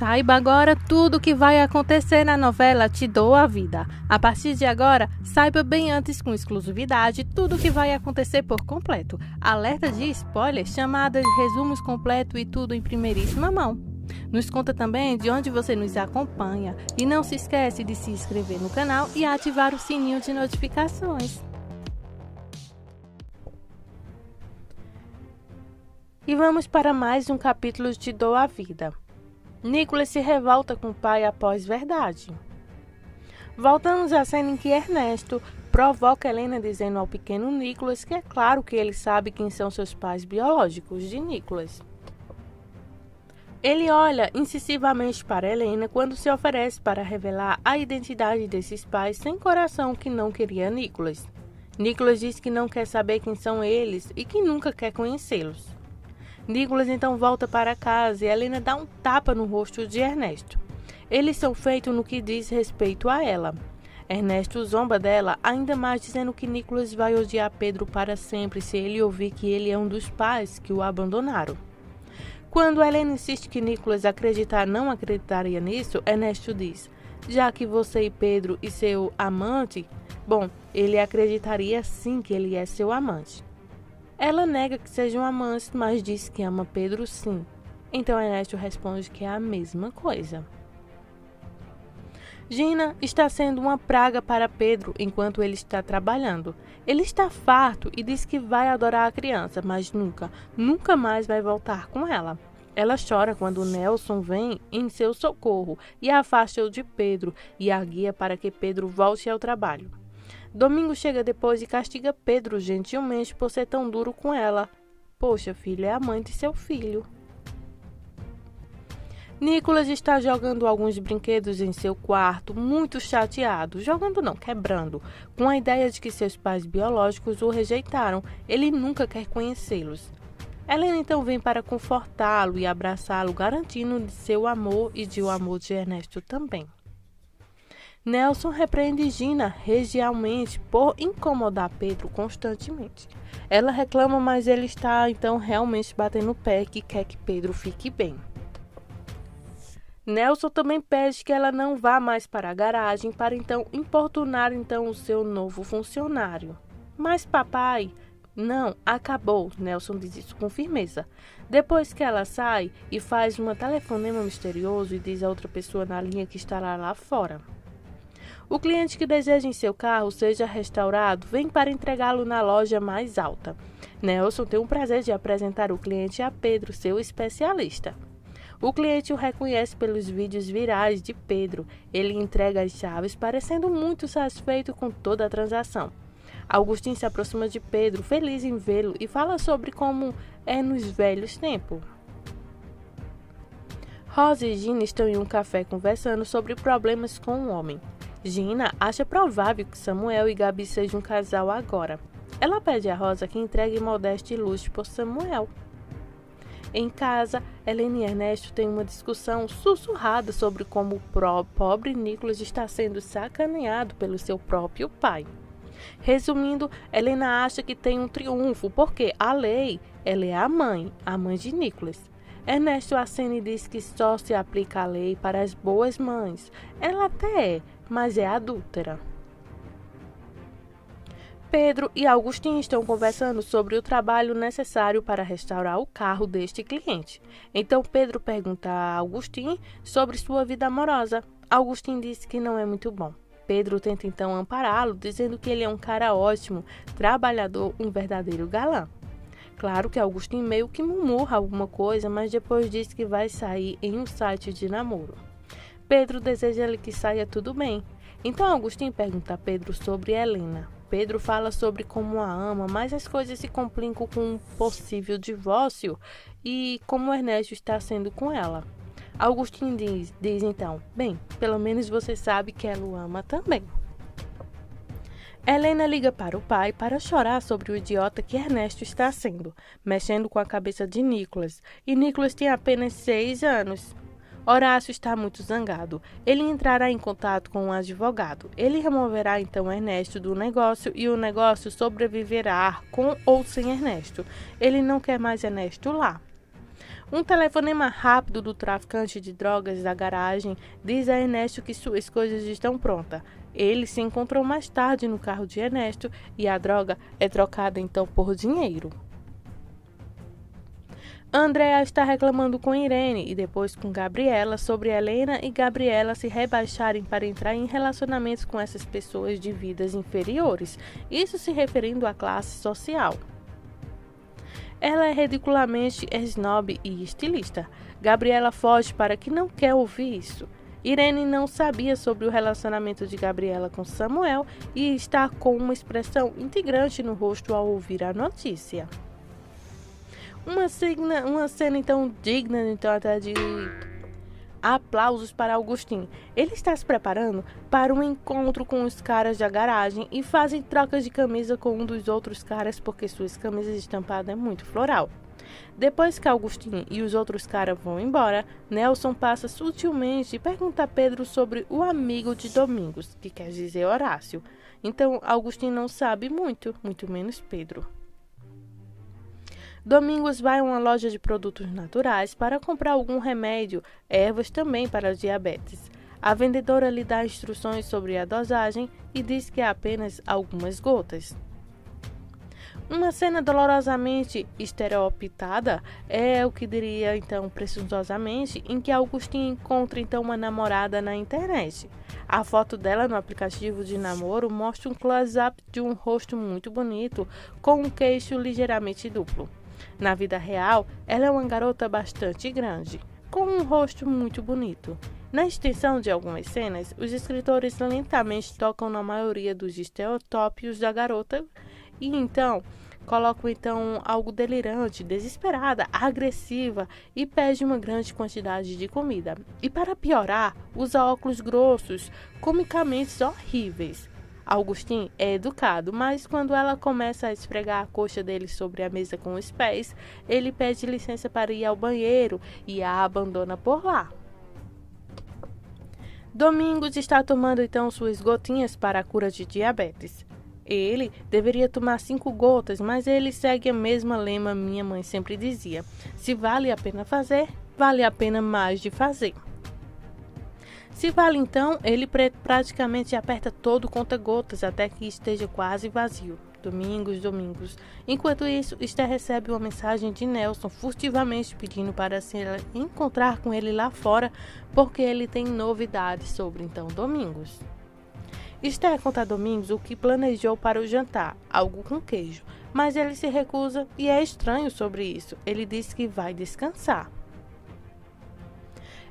Saiba agora tudo o que vai acontecer na novela Te Dou a Vida. A partir de agora, saiba bem antes com exclusividade tudo o que vai acontecer por completo. Alerta de spoiler, chamadas, resumos completos e tudo em primeiríssima mão. Nos conta também de onde você nos acompanha e não se esquece de se inscrever no canal e ativar o sininho de notificações. E vamos para mais um capítulo de Te Dou a Vida. Nicholas se revolta com o pai após verdade. Voltamos à cena em que Ernesto provoca Helena dizendo ao pequeno Nicholas que é claro que ele sabe quem são seus pais biológicos de Nicholas. Ele olha incisivamente para Helena quando se oferece para revelar a identidade desses pais sem coração que não queria Nicholas. Nicholas diz que não quer saber quem são eles e que nunca quer conhecê-los. Nicholas então volta para casa e Helena dá um tapa no rosto de Ernesto. Eles são feitos no que diz respeito a ela. Ernesto zomba dela, ainda mais dizendo que Nicholas vai odiar Pedro para sempre se ele ouvir que ele é um dos pais que o abandonaram. Quando Helena insiste que Nicholas não acreditaria nisso, Ernesto diz: já que você e Pedro e seu amante, ele acreditaria sim que ele é seu amante. Ela nega que sejam amantes, mas diz que ama Pedro sim. Então Ernesto responde que é a mesma coisa. Gina está sendo uma praga para Pedro enquanto ele está trabalhando. Ele está farto e diz que vai adorar a criança, mas nunca mais vai voltar com ela. Ela chora quando Nelson vem em seu socorro e afasta-o de Pedro e a guia para que Pedro volte ao trabalho. Domingo chega depois e castiga Pedro gentilmente por ser tão duro com ela. Poxa, filho, é a mãe de seu filho. Nicholas está jogando alguns brinquedos em seu quarto, muito chateado. Quebrando, com a ideia de que seus pais biológicos o rejeitaram. Ele nunca quer conhecê-los. Helena então vem para confortá-lo e abraçá-lo, garantindo de seu amor e de o amor de Ernesto também. Nelson repreende Gina regialmente por incomodar Pedro constantemente. Ela reclama, mas ele está então realmente batendo o pé que quer que Pedro fique bem. Nelson também pede que ela não vá mais para a garagem para então importunar o seu novo funcionário. Mas papai, não, acabou, Nelson diz isso com firmeza. Depois que ela sai e faz um telefonema misterioso e diz a outra pessoa na linha que estará lá fora. O cliente que deseja em seu carro seja restaurado vem para entregá-lo na loja mais alta. Nelson tem o prazer de apresentar o cliente a Pedro, seu especialista. O cliente o reconhece pelos vídeos virais de Pedro. Ele entrega as chaves, parecendo muito satisfeito com toda a transação. Augustin se aproxima de Pedro, feliz em vê-lo, e fala sobre como é nos velhos tempos. Rosa e Gina estão em um café conversando sobre problemas com um homem. Gina acha provável que Samuel e Gabi sejam um casal agora. Ela pede a Rosa que entregue Modeste e Luz por Samuel. Em casa, Helena e Ernesto têm uma discussão sussurrada sobre como o pobre Nicholas está sendo sacaneado pelo seu próprio pai. Resumindo, Helena acha que tem um triunfo porque a lei, ela é a mãe de Nicholas. Ernesto acena e diz que só se aplica a lei para as boas mães. Ela até é, mas é adúltera. Pedro e Augustin estão conversando sobre o trabalho necessário para restaurar o carro deste cliente. Então Pedro pergunta a Augustin sobre sua vida amorosa. Augustin diz que não é muito bom. Pedro tenta então ampará-lo, dizendo que ele é um cara ótimo, trabalhador, um verdadeiro galã. Claro que Augustin meio que murmura alguma coisa, mas depois diz que vai sair em um site de namoro. Pedro deseja que saia tudo bem. Então Augustin pergunta a Pedro sobre Helena. Pedro fala sobre como a ama, mas as coisas se complicam com um possível divórcio e como Ernesto está sendo com ela. Augustin diz então, pelo menos você sabe que ela o ama também. Helena liga para o pai para chorar sobre o idiota que Ernesto está sendo, mexendo com a cabeça de Nicholas, e Nicholas tem apenas 6 anos. Horácio está muito zangado. Ele entrará em contato com um advogado. Ele removerá então Ernesto do negócio e o negócio sobreviverá com ou sem Ernesto. Ele não quer mais Ernesto lá. Um telefonema rápido do traficante de drogas da garagem diz a Ernesto que suas coisas estão prontas. Eles se encontram mais tarde no carro de Ernesto e a droga é trocada então por dinheiro. Andrea está reclamando com Irene e depois com Gabriela sobre Helena e Gabriela se rebaixarem para entrar em relacionamentos com essas pessoas de vidas inferiores, isso se referindo à classe social. Ela é ridiculamente snob e estilista. Gabriela foge para que não quer ouvir isso. Irene não sabia sobre o relacionamento de Gabriela com Samuel e está com uma expressão integrante no rosto ao ouvir a notícia. Uma cena então digna então até de aplausos para Augustin. Ele está se preparando para um encontro com os caras da garagem e fazem trocas de camisa com um dos outros caras porque suas camisas estampadas é muito floral. Depois que Augustin e os outros caras vão embora, Nelson passa sutilmente e pergunta a Pedro sobre o amigo de Domingos, que quer dizer Horácio. Então Augustin não sabe muito menos Pedro. Domingos vai a uma loja de produtos naturais para comprar algum remédio, ervas também para diabetes. A vendedora lhe dá instruções sobre a dosagem e diz que é apenas algumas gotas. Uma cena dolorosamente estereotipada é o que diria então presunçosamente, em que Augustin encontra então uma namorada na internet. A foto dela no aplicativo de namoro mostra um close-up de um rosto muito bonito com um queixo ligeiramente duplo. Na vida real, ela é uma garota bastante grande, com um rosto muito bonito. Na extensão de algumas cenas, os escritores lentamente tocam na maioria dos estereótipos da garota e então colocam algo delirante, desesperada, agressiva e pede uma grande quantidade de comida. E para piorar, usa óculos grossos, comicamente horríveis. Augustin é educado, mas quando ela começa a esfregar a coxa dele sobre a mesa com os pés, ele pede licença para ir ao banheiro e a abandona por lá. Domingos está tomando então suas gotinhas para a cura de diabetes. Ele deveria tomar 5 gotas, mas ele segue a mesma lema minha mãe sempre dizia: se vale a pena fazer, vale a pena mais de fazer. Se vale então, ele praticamente aperta todo o conta-gotas até que esteja quase vazio. Domingos. Enquanto isso, Esther recebe uma mensagem de Nelson furtivamente pedindo para se encontrar com ele lá fora, porque ele tem novidades sobre então Domingos. Esther conta a Domingos o que planejou para o jantar, algo com queijo, mas ele se recusa e é estranho sobre isso. Ele diz que vai descansar.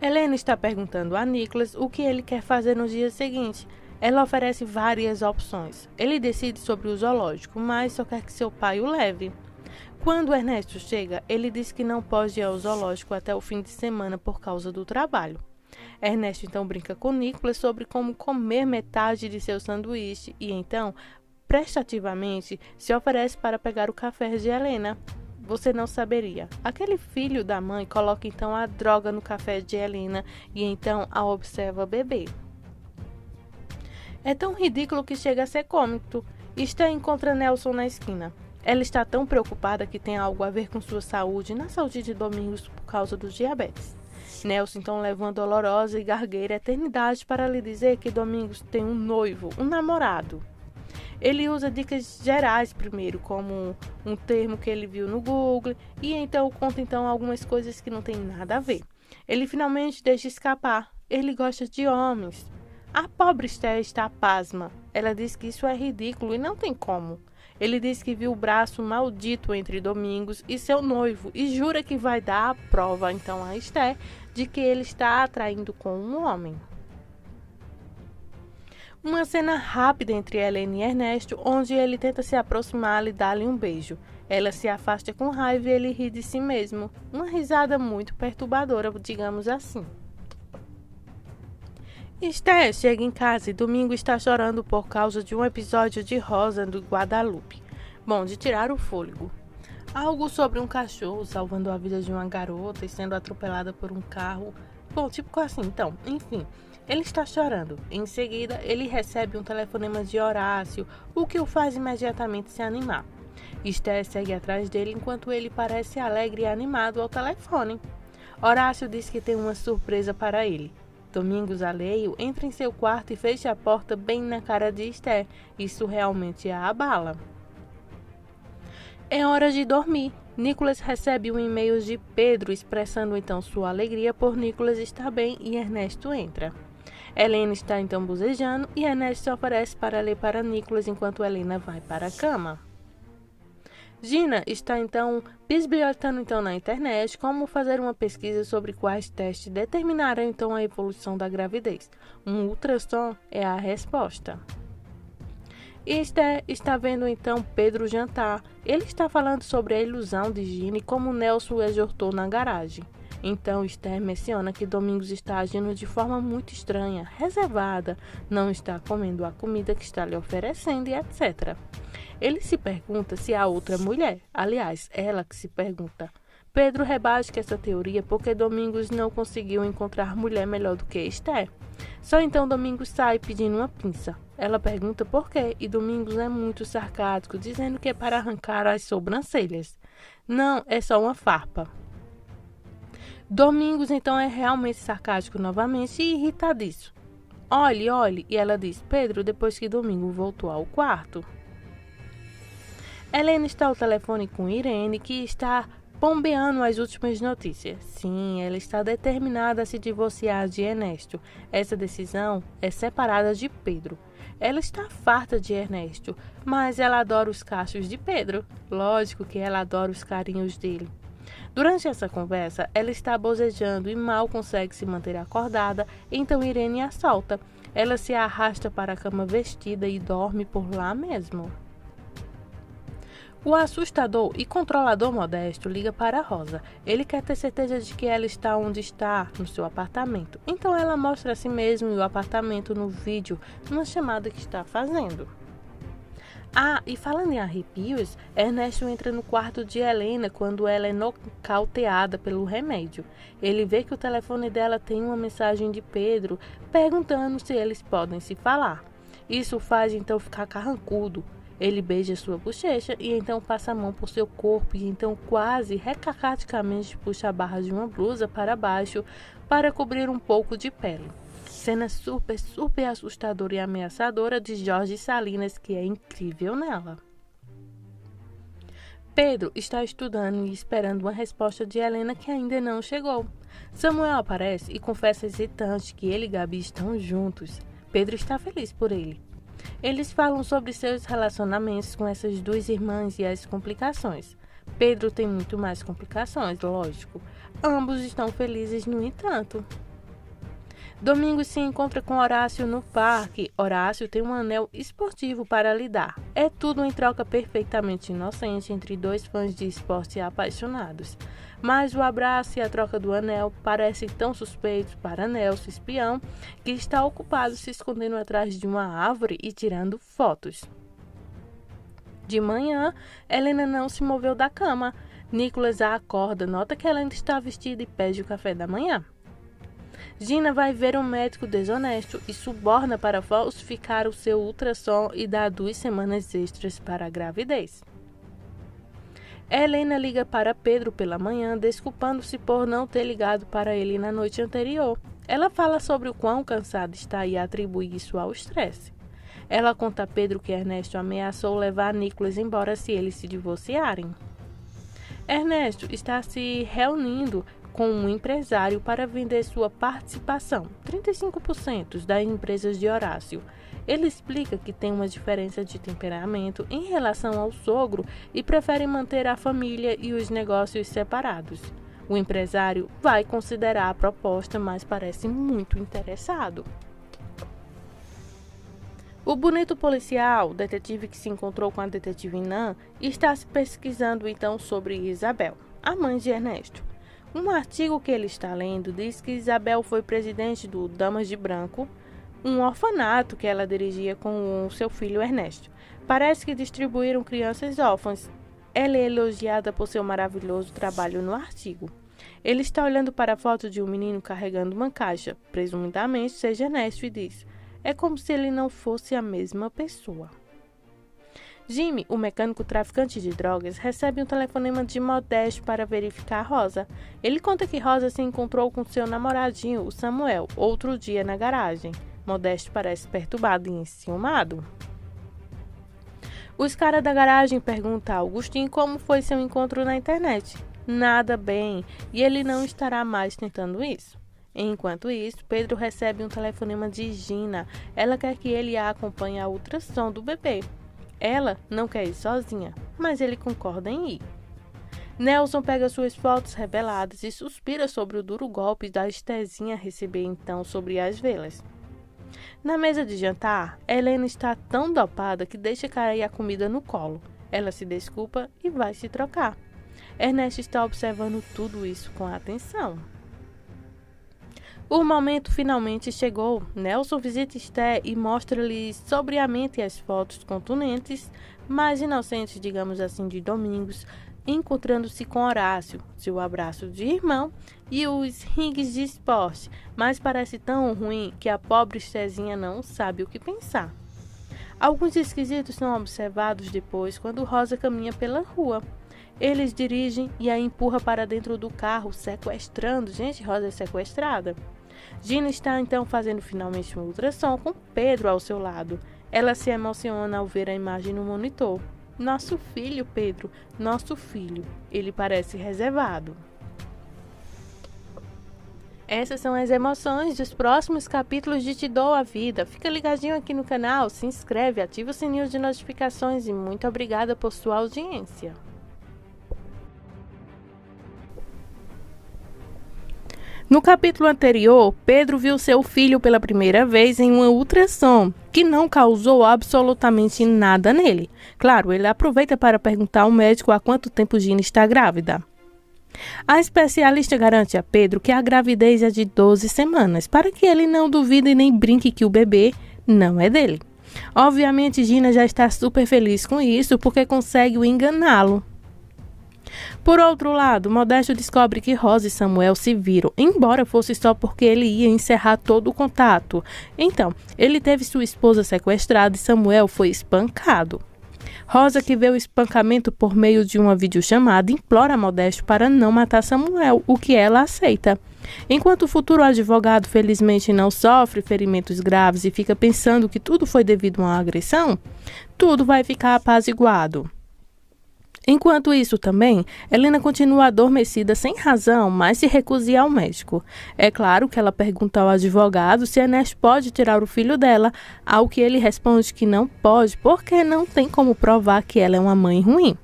Helena está perguntando a Nicholas o que ele quer fazer no dia seguinte. Ela oferece várias opções. Ele decide sobre o zoológico, mas só quer que seu pai o leve. Quando Ernesto chega, ele diz que não pode ir ao zoológico até o fim de semana por causa do trabalho. Ernesto então brinca com Nicholas sobre como comer metade de seu sanduíche e então, prestativamente, se oferece para pegar o café de Helena. Você não saberia. Aquele filho da mãe coloca então a droga no café de Helena e então a observa beber. É tão ridículo que chega a ser cômico. Esther encontra Nelson na esquina. Ela está tão preocupada que tem algo a ver com sua saúde, na saúde de Domingos por causa do diabetes. Nelson então leva uma dolorosa e gargueira eternidade para lhe dizer que Domingos tem um noivo, um namorado. Ele usa dicas gerais primeiro, como um termo que ele viu no Google, e então conta algumas coisas que não tem nada a ver. Ele finalmente deixa escapar. Ele gosta de homens. A pobre Esther está pasma. Ela diz que isso é ridículo e não tem como. Ele diz que viu o braço maldito entre Domingos e seu noivo e jura que vai dar a prova então a Esther de que ele está atraindo com um homem. Uma cena rápida entre Helena e Ernesto, onde ele tenta se aproximar e dar-lhe um beijo. Ela se afasta com raiva e ele ri de si mesmo. Uma risada muito perturbadora, digamos assim. Esther chega em casa e Domingo está chorando por causa de um episódio de Rosa do Guadalupe. Bom, de tirar o fôlego. Algo sobre um cachorro salvando a vida de uma garota e sendo atropelada por um carro. Bom, tipo assim, então, enfim. Ele está chorando. Em seguida, ele recebe um telefonema de Horácio, o que o faz imediatamente se animar. Esther segue atrás dele enquanto ele parece alegre e animado ao telefone. Horácio diz que tem uma surpresa para ele. Domingos, alheio, entra em seu quarto e fecha a porta bem na cara de Esther. Isso realmente a abala. É hora de dormir. Nicholas recebe um e-mail de Pedro expressando então sua alegria por Nicholas estar bem e Ernesto entra. Helena está então bocejando e Ernesto se oferece para ler para Nicholas enquanto Helena vai para a cama. Gina está então bisbilhotando então na internet como fazer uma pesquisa sobre quais testes determinarão então a evolução da gravidez. Um ultrassom é a resposta. Esther está vendo então Pedro jantar. Ele está falando sobre a ilusão de Gina e como Nelson o exortou na garagem. Então Esther menciona que Domingos está agindo de forma muito estranha, reservada, não está comendo a comida que está lhe oferecendo e etc. Ele se pergunta se há outra mulher. Aliás, ela que se pergunta. Pedro rebate essa teoria porque Domingos não conseguiu encontrar mulher melhor do que Esther. Só então Domingos sai pedindo uma pinça. Ela pergunta por quê e Domingos é muito sarcástico, dizendo que é para arrancar as sobrancelhas. Não, é só uma farpa. Domingos então é realmente sarcástico novamente e irritadiço. Olhe, olhe, e ela diz, Pedro, depois que Domingos voltou ao quarto. Helena está ao telefone com Irene, que está bombeando as últimas notícias. Sim, ela está determinada a se divorciar de Ernesto. Essa decisão é separada de Pedro. Ela está farta de Ernesto, mas ela adora os cachos de Pedro. Lógico que ela adora os carinhos dele. Durante essa conversa, ela está bocejando e mal consegue se manter acordada, então Irene a solta. Ela se arrasta para a cama vestida e dorme por lá mesmo. O assustador e controlador Modesto liga para Rosa. Ele quer ter certeza de que ela está onde está, no seu apartamento. Então ela mostra a si mesma e o apartamento no vídeo, numa chamada que está fazendo. Ah, e falando em arrepios, Ernesto entra no quarto de Helena quando ela é nocauteada pelo remédio. Ele vê que o telefone dela tem uma mensagem de Pedro perguntando se eles podem se falar. Isso faz então ficar carrancudo. Ele beija sua bochecha e então passa a mão por seu corpo e então quase recacaticamente puxa a barra de uma blusa para baixo para cobrir um pouco de pele. Cena super assustadora e ameaçadora de Jorge Salinas, que é incrível nela. Pedro está estudando e esperando uma resposta de Helena que ainda não chegou. Samuel aparece e confessa hesitante que ele e Gabi estão juntos. Pedro está feliz por ele. Eles falam sobre seus relacionamentos com essas duas irmãs e as complicações. Pedro tem muito mais complicações, lógico. Ambos estão felizes, no entanto. Domingos se encontra com Horácio no parque. Horácio tem um anel esportivo para lhe dar. É tudo em troca perfeitamente inocente entre dois fãs de esporte apaixonados. Mas o abraço e a troca do anel parecem tão suspeitos para Nelson, espião, que está ocupado se escondendo atrás de uma árvore e tirando fotos. De manhã, Helena não se moveu da cama. Nicholas a acorda, nota que ela ainda está vestida e pede o café da manhã. Gina vai ver um médico desonesto e suborna para falsificar o seu ultrassom e dá 2 semanas extras para a gravidez. Helena liga para Pedro pela manhã, desculpando-se por não ter ligado para ele na noite anterior. Ela fala sobre o quão cansada está e atribui isso ao estresse. Ela conta a Pedro que Ernesto ameaçou levar Nicholas embora se eles se divorciarem. Ernesto está se reunindo com um empresário para vender sua participação, 35% das empresas de Horácio. Ele explica que tem uma diferença de temperamento em relação ao sogro e prefere manter a família e os negócios separados. O empresário vai considerar a proposta, mas parece muito interessado. O bonito policial, detetive que se encontrou com a detetive Nan, está se pesquisando então sobre Isabel, a mãe de Ernesto. Um artigo que ele está lendo diz que Isabel foi presidente do Damas de Branco, um orfanato que ela dirigia com o seu filho Ernesto. Parece que distribuíram crianças órfãs. Ela é elogiada por seu maravilhoso trabalho no artigo. Ele está olhando para a foto de um menino carregando uma caixa, presumidamente seja Ernesto, e diz: é como se ele não fosse a mesma pessoa. Jimmy, o mecânico traficante de drogas, recebe um telefonema de Modesto para verificar Rosa. Ele conta que Rosa se encontrou com seu namoradinho, o Samuel, outro dia na garagem. Modesto parece perturbado e enciumado. Os caras da garagem perguntam a Augustinho como foi seu encontro na internet. Nada bem, e ele não estará mais tentando isso. Enquanto isso, Pedro recebe um telefonema de Gina. Ela quer que ele a acompanhe à ultrassom do bebê. Ela não quer ir sozinha, mas ele concorda em ir. Nelson pega suas fotos reveladas e suspira sobre o duro golpe da Estezinha receber então sobre as velas. Na mesa de jantar, Helena está tão dopada que deixa cair a comida no colo. Ela se desculpa e vai se trocar. Ernesto está observando tudo isso com atenção. O momento finalmente chegou. Nelson visita Esther e mostra-lhe sobriamente as fotos contundentes, mais inocentes, digamos assim, de Domingos, encontrando-se com Horácio, seu abraço de irmão e os rings de esporte, mas parece tão ruim que a pobre Estezinha não sabe o que pensar. Alguns esquisitos são observados depois quando Rosa caminha pela rua. Eles dirigem e a empurra para dentro do carro, sequestrando. Gente, Rosa é sequestrada. Gina está então fazendo finalmente um ultrassom com Pedro ao seu lado. Ela se emociona ao ver a imagem no monitor. Nosso filho, Pedro, nosso filho. Ele parece reservado. Essas são as emoções dos próximos capítulos de Te Dou a Vida. Fica ligadinho aqui no canal, se inscreve, ativa o sininho de notificações e muito obrigada por sua audiência. No capítulo anterior, Pedro viu seu filho pela primeira vez em uma ultrassom, que não causou absolutamente nada nele. Claro, ele aproveita para perguntar ao médico há quanto tempo Gina está grávida. A especialista garante a Pedro que a gravidez é de 12 semanas, para que ele não duvide e nem brinque que o bebê não é dele. Obviamente, Gina já está super feliz com isso, porque consegue enganá-lo. Por outro lado, Modesto descobre que Rosa e Samuel se viram, embora fosse só porque ele ia encerrar todo o contato. Então, ele teve sua esposa sequestrada e Samuel foi espancado. Rosa, que vê o espancamento por meio de uma videochamada, implora a Modesto para não matar Samuel, o que ela aceita. Enquanto o futuro advogado felizmente não sofre ferimentos graves e fica pensando que tudo foi devido a uma agressão, tudo vai ficar apaziguado. Enquanto isso também, Helena continua adormecida sem razão, mas se recusa a ir ao médico. É claro que ela pergunta ao advogado se Ernesto pode tirar o filho dela, ao que ele responde que não pode, porque não tem como provar que ela é uma mãe ruim.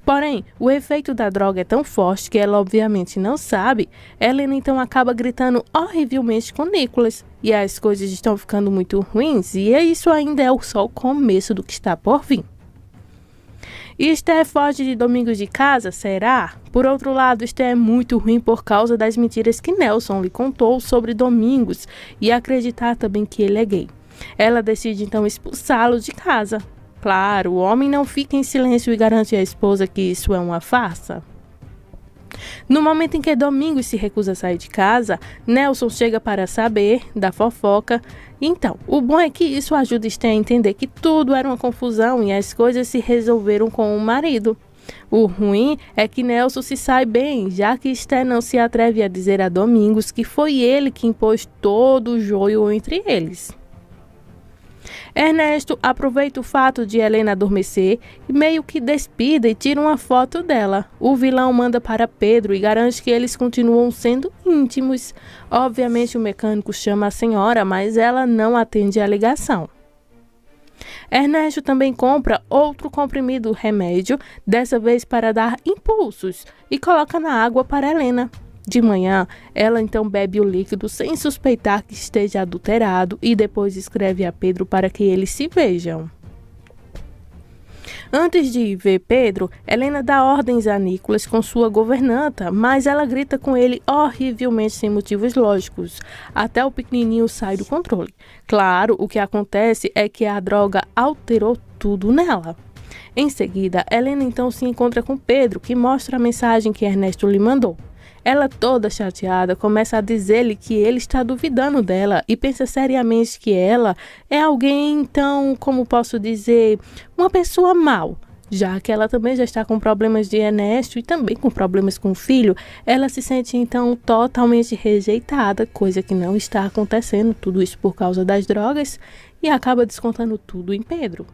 Porém, o efeito da droga é tão forte que ela obviamente não sabe. Helena então acaba gritando horrivelmente com Nicholas, e as coisas estão ficando muito ruins, e isso ainda é só o começo do que está por vir. E Esther foge de Domingos de casa, será? Por outro lado, Esther é muito ruim por causa das mentiras que Nelson lhe contou sobre Domingos e acreditar também que ele é gay. Ela decide então expulsá-lo de casa. Claro, o homem não fica em silêncio e garante à esposa que isso é uma farsa. No momento em que Domingos se recusa a sair de casa, Nelson chega para saber da fofoca. Então, o bom é que isso ajuda Esther a entender que tudo era uma confusão e as coisas se resolveram com o marido. O ruim é que Nelson se sai bem, já que Esther não se atreve a dizer a Domingos que foi ele que impôs todo o joio entre eles. Ernesto aproveita o fato de Helena adormecer e meio que despida e tira uma foto dela. O vilão manda para Pedro e garante que eles continuam sendo íntimos. Obviamente o mecânico chama a senhora, mas ela não atende a ligação. Ernesto também compra outro comprimido remédio, dessa vez para dar impulsos, e coloca na água para Helena. De manhã, ela então bebe o líquido sem suspeitar que esteja adulterado e depois escreve a Pedro para que eles se vejam. Antes de ver Pedro, Helena dá ordens a Nicholas com sua governanta, mas ela grita com ele horrivelmente sem motivos lógicos, até o pequenininho sai do controle. Claro, o que acontece é que a droga alterou tudo nela. Em seguida, Helena então se encontra com Pedro, que mostra a mensagem que Ernesto lhe mandou. Ela, toda chateada, começa a dizer-lhe que ele está duvidando dela e pensa seriamente que ela é alguém, então, como posso dizer, uma pessoa mal. Já que ela também já está com problemas de Ernesto e também com problemas com o filho, ela se sente então totalmente rejeitada, coisa que não está acontecendo, tudo isso por causa das drogas, e acaba descontando tudo em Pedro.